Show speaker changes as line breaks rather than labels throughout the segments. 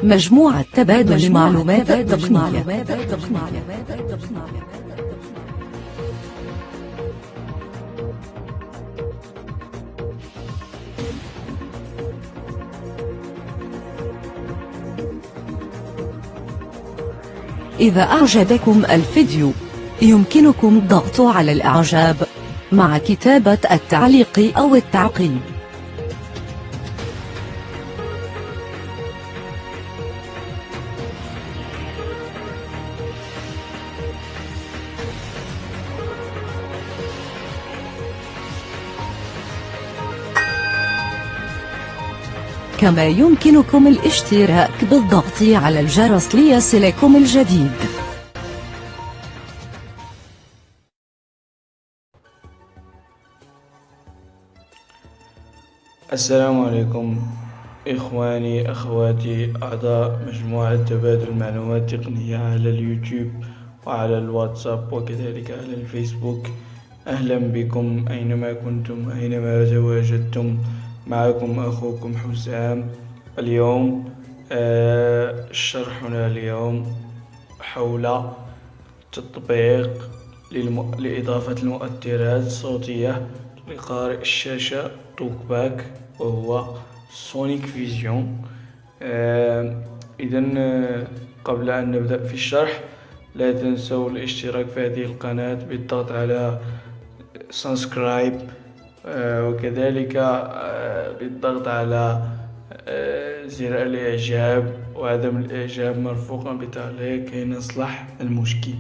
مجموعة تبادل معلومات تقنية. إذا أعجبكم الفيديو يمكنكم الضغط على الإعجاب مع كتابة التعليق أو التعقيب. كما يمكنكم الاشتراك بالضغط على الجرس ليصلكم الجديد.
السلام عليكم إخواني أخواتي أعضاء مجموعة تبادل المعلومات التقنية على اليوتيوب وعلى الواتساب وكذلك على الفيسبوك. أهلا بكم أينما كنتم أينما تواجدتم. معكم أخوكم حسام. اليوم شرحنا اليوم حول تطبيق لإضافة المؤثرات الصوتية لقارئ الشاشة توك باك وهو سونيك فيزيون. إذن قبل أن نبدأ في الشرح لا تنسوا الاشتراك في هذه القناة بالضغط على سبسكرايب وكذلك بالضغط على زر الإعجاب وعدم الإعجاب مرفوقا بتعليق كي نصلح المشكل.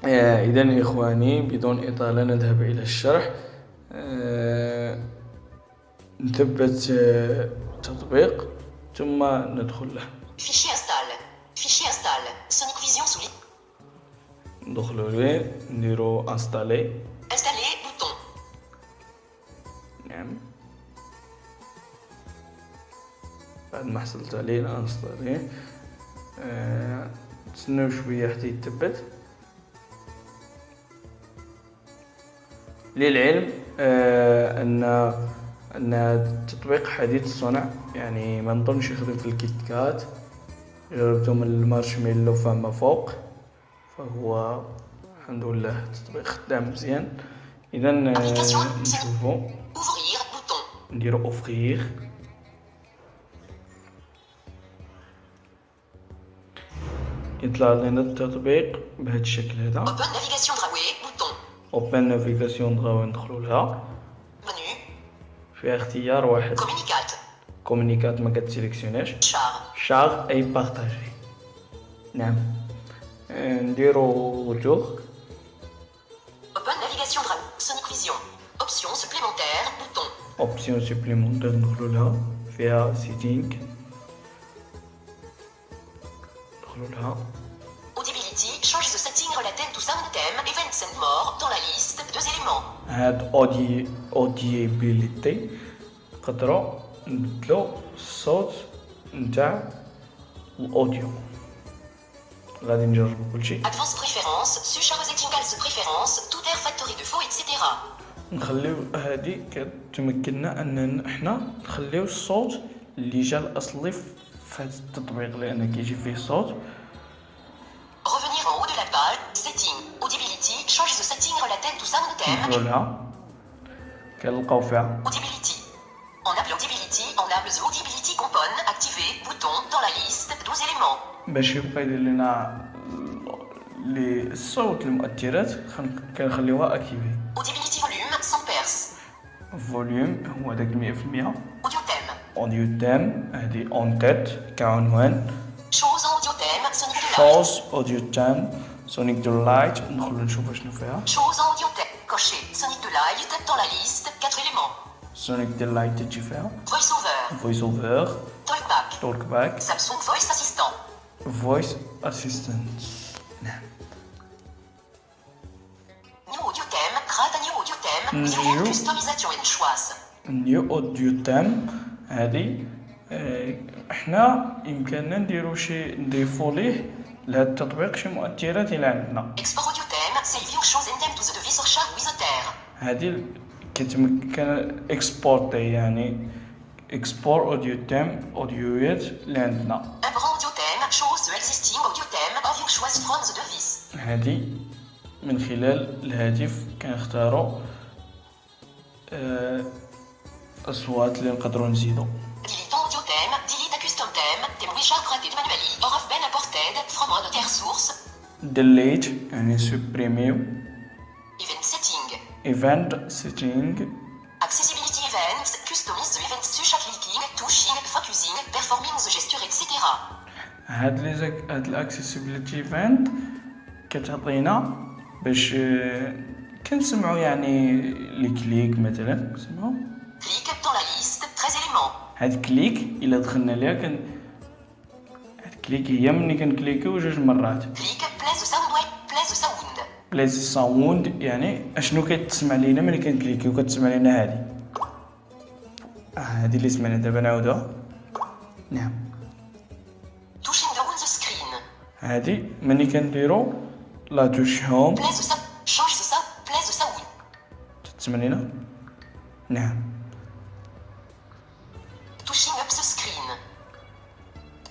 إذن إخواني بدون إطالة نذهب إلى الشرح. نثبت التطبيق ثم ندخل له.
فيشي انستال سونيك فيزيون سولي.
ندخلوا له نديرو انستالي
بوتون.
نعم. بعد ما حصلت عليه انستالي تسناو شويه حتى يتثبت. للعلم ان التطبيق حديث الصنع، يعني ما نظنش يخدم في الكيت كات. جربتهم المارشميلو فما فوق، فهو الحمد لله التطبيق خدام مزيان. اذا نشوفو نديرو اوفرير. يطلع لنا التطبيق بهذا الشكل هذا. اوبن نافيغاسيون دراوي ندخلوا لها. فيها اختيار واحد كومونيكات ما كتسيليكسيونيش. شار اي بارطاجي. نعم. نديرو رجوع.
اوبن نافيغاسيون دراوي سونيك فيزيون اوبسيون سوبليمونتير بوتون.
اوبسيون سوبليمونتير ندخلوا لها. فيها سيتينغ ندخلوا لها.
Audibility change the setting relative to sound theme events and more dans la liste 2 éléments.
هاد audibility نقدروا نبدلو الصوت نتاع الاوديو. غادي نجربو كلشي.
Advanced preference switch settings preference tout air factory de faux etc.
نخليو هادي كتمكننا ان احنا نخليو الصوت اللي جا الاصلي في هذا التطبيق لان كيجي فيه صوت.
Revenir en haut de la page, setting, audibility, change the setting relative to sound theme.
نخلولها كنلقاو فيها
Audibility. Enable audibility, enable the audibility component activé, bouton dans la liste 12 éléments.
باش يبقى يدير لنا الصوت المؤثرات كنخليوها اكتيفي.
Audibility volume sans perce.
فوليوم هو داك 100%.
Audio thème.
اوديو تام هادي اون تيت كعنوان.
Chose en audio thème, sonic de light.
شوز اوديو تام سونيك دو لايت. ندخلو نشوفو شنو فيها.
Chose en audio thème. Coché. Sonic de light dans la liste 4 éléments.
سونيك دو لايت تجي فيها.
Voice over.
فويس اوفر.
Talkback.
توك باك.
Samsung Voice Assistant.
فويس اسيستنت. نعم.
New audio thème. Grade à new audio thème. Visuel customisation et choix.
نيو اوديو تام هادي احنا يمكننا نديرو شي نضيفو ليه لهاد التطبيق شي مؤثرات اللي عندنا.
Export audio thème. Save your chose and thème to the device or char with a terre.
هادي كيتمكن اكسبورتي يعني اكسبور اوديو تيم اوديويات اللي عندنا.
Un grand audio thème shows the existing audio theme of your choice from the device.
هذه من خلال الهاتف كنختاروا اصوات اللي نقدروا نزيدوا.
Delete audio theme, delete a custom theme, theme which are created manually or have been imported from another source.
delete يعني سوبريميو.
Event setting.
event setting.
Accessibility events, customize the events such as clicking, touching, focusing, performing the gesture, etc.
هاد الاكسسبيليتي ايفنت كتعطينا باش كنسمعوا يعني لي كليك مثلا كنسمعوا
Click dans la liste, 13 éléments.
هاد كليك الا دخلنا ليها هاد كليك هي ملي كنكليكيو جوج مرات.
Click, place the sound white, place the sound.
بليز ساوند يعني اشنو كتسمع لينا ملي كنكليكيو كتسمع لينا هادي. هادي اللي سمعنا دابا نعاودوها. نعم.
Touching down the screen.
هادي ملي كنديرو لا توش هوم.
Place the sound, change the sound, place the sound.
تسمع لينا. نعم.
Touching up the screen.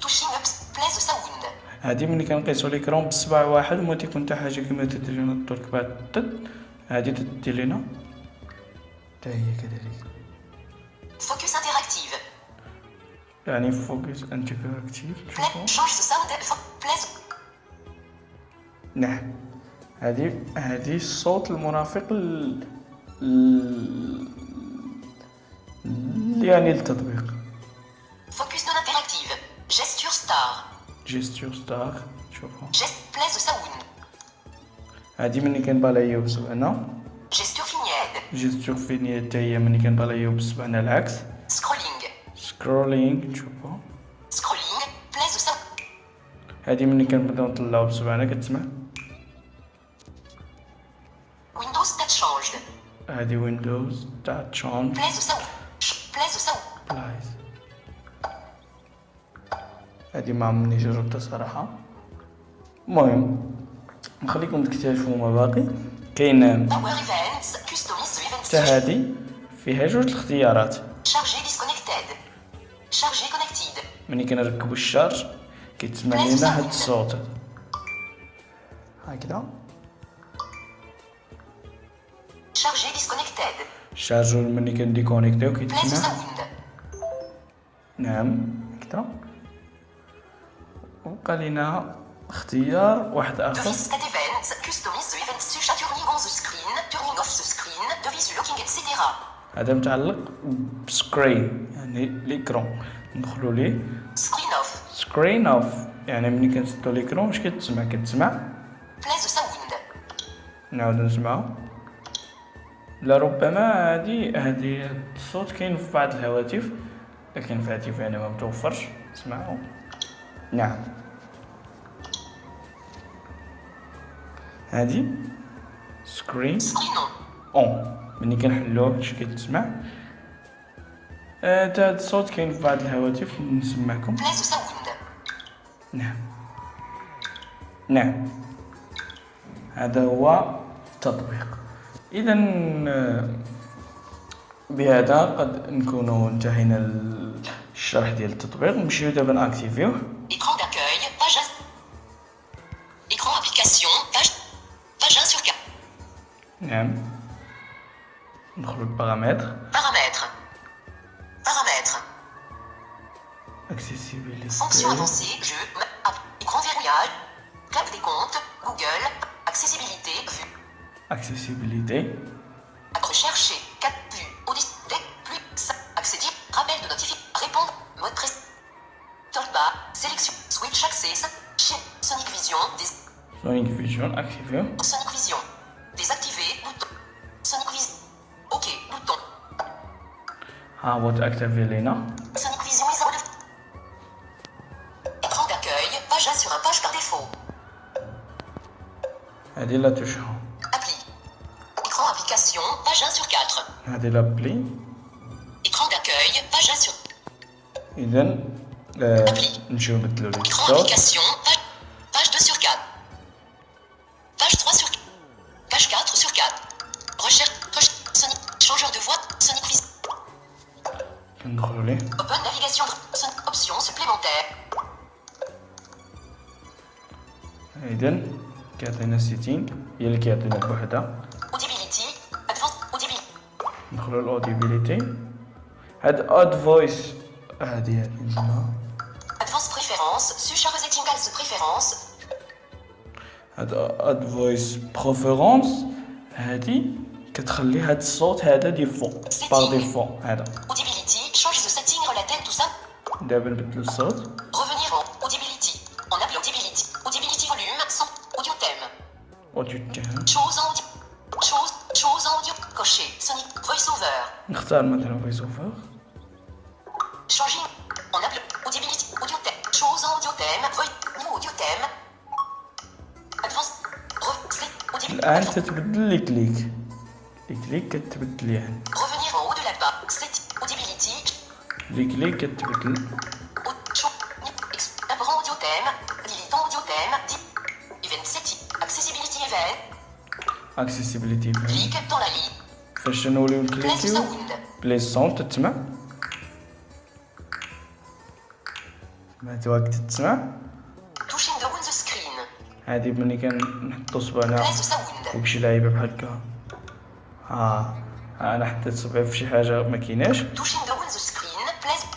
Touching up, place the sound.
هادي ملي كنقيسو ليكرون بصبع واحد وما تيكون حتى حاجه كما تدير لنا الدرك بعد هادي تدير لنا حتى هي كذلك.
Focus interactive.
يعني فوكس انتراكتيف.
Change the sound, place.
نعم. هادي الصوت المرافق يعني التطبيق.
Focus non interactive. Gesture star.
جيستور ستار. شوفوا
Place the sound.
هادي ملي كنبالايو بصبعنا.
Gesture vignette.
جيستور فيني حتى هي ملي كنبالايو بصبعنا العكس.
Scrolling.
سكرولينغ. نشوفوا
Scrolling. Place the sound.
هادي ملي كنبداو نطلعو بصبعنا كتسمع.
Windows that changed.
هادي ويندوز تاع تشون.
Place the sound. Place the sound.
بلايز. هادي ما عمرني جربتها صراحة. المهم نخليكم تكتشفوا ما باقي. كاين
Power events. Customize the events.
حتى هادي فيها جوج الاختيارات.
Charger disconnected. Charger connected.
ملي كنركبو الشارج كيتسمع لينا هاد الصوت هكذا.
Charger disconnected.
الشارجور ملي كنديكونيكتيو
Place the
كيتسمع.
sound.
نعم هكذا. وبقى لينا اختيار واحد اخر.
Device state events. Customize the events such as turning on the screen, turning off the screen, device locking, etc.
هذا متعلق بسكرين يعني ليكرون. ندخلو ليه
Screen off.
سكرين اوف يعني ملي كنسدو ليكرون واش كتسمع.
Place the sound.
نعاودو نسمعو. لربما هادي الصوت كاين في بعض الهواتف لكن في هاتفي انا ما متوفرش. اسمعوا. نعم هادي سكرين
Screen on.
اون ملي كنحلوه اش كتسمع. هاد الصوت كاين في بعض الهواتف نسمعكم.
Place the sound.
نعم هذا هو التطبيق. اذا بهذا قد نكونوا انتهينا الشرح ديال التطبيق. نمشيو دابا ناكتيفيوه.
Écran d'accueil, page 1. Écran application, page 1 sur 4.
نعم ندخلو للبارامتر.
Paramètres. Paramètres.
accessibilité.
Fonction avancée, jeu, écran verrouillage, clap des comptes, Google, accessibilité, vue.
accessibilité.
Rechercher, 4 vues, audit, plus, accéder, rappel de notification, répondre, mode presse. Toolbar, sélection, switch access, Sonic Vision,
Sonic Vision activé.
Sonic Vision. Désactivé, bouton. Sonic Vision. OK, bouton.
ها هو تاكتيفي لينا.
Sonic Vision is on. Écran d'accueil, page 1 sur un page par défaut.
هادي لا توش هوم.
Appli. Écran application, page 1 sur 4.
هادي لابلي.
Écran d'accueil, page 1 sur.
اذا نمشيو نبدلو ليه
Écran
الصوت.
application, page 2 sur 4. Page 3 sur 4. Page 4 sur 4. Recherche, Sonic. Changeur de voix. Sonic Vis.
كندخلوا ليه.
Open navigation. Sonic. Options supplémentaires.
إذن كيعطينا سيتينغ هي اللي كيعطينا بوحدها.
Audibility. Advanced. Audibility.
ندخلوا للأوديبيليتي. هاد اد فويس هادي نجمها.
Advanced preference. Switch Settings preference.
هاد اد فويس بريفيرونس هادي كتخلي هاد الصوت هذا ديفو باغ ديفو هذا.
Audibility. Change the setting relative to ça.
دابا نبدل الصوت.
Revenir en Audibility. On appelle Audibility. Audibility volume 100. Audio thème.
اوديو تاعها
Chose en audio. Chose en audio. Cocher. Sonic. Voice over.
نختار مثلا فويس اوفر.
Changer. On appelle Audibility. Audio thème. Chose en audio thème. Voice. New audio thème. Advanced. Audibility.
الان تتبدل لي كليك. لي كليك كتبدل يعني.
Revenir en haut de la barre. Set. Audibility.
لي كليك كتبدل.
Apparent audio thème. Dilitant audio thème. Event setting. Accessibility event.
اكسيسيبيليتي
Clique dans la ligne.
فاش نوليو
Place
نكليكيو
sound.
بلاي ساوند تتسمع. سمعتوها تتسمع.
Touching down the screen.
هادي ملي كنحطو صبعنا
Place sound.
فوق شي لعيبه بحال هكا. انا حطيت صبعي في شي حاجه ما كايناش.
Touching down the screen.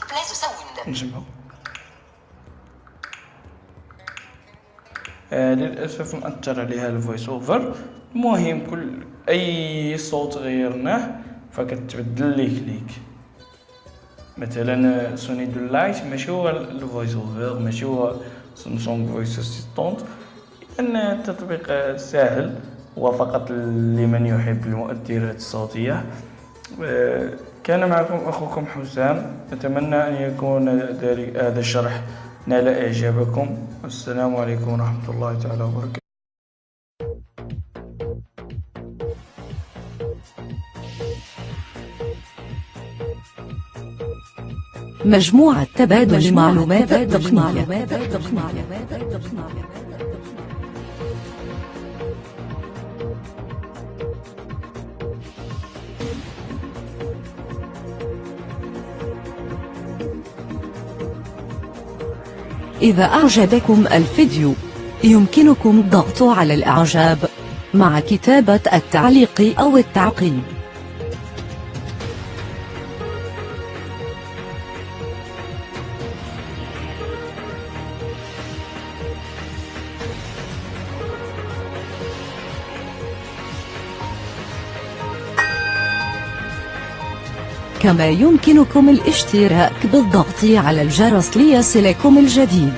Place sound.
نجمعو. للاسف مأثر عليها الفويس اوفر. المهم كل اي صوت غيرناه فكتبدل ليه كليك. مثلا سوني دو لايت ماشي هو الفويس اوفر، ماشي هو سامسونج فويس اسيستونت. ان التطبيق سهل، هو فقط لمن يحب المؤثرات الصوتيه. كان معكم اخوكم حسام، اتمنى ان يكون هذا الشرح نال اعجابكم. والسلام عليكم ورحمه الله تعالى وبركاته.
مجموعة تبادل معلومات تقنية. إذا أعجبكم الفيديو يمكنكم الضغط على الإعجاب مع كتابة التعليق أو التعقيب. كما يمكنكم الاشتراك بالضغط على الجرس ليصلكم الجديد.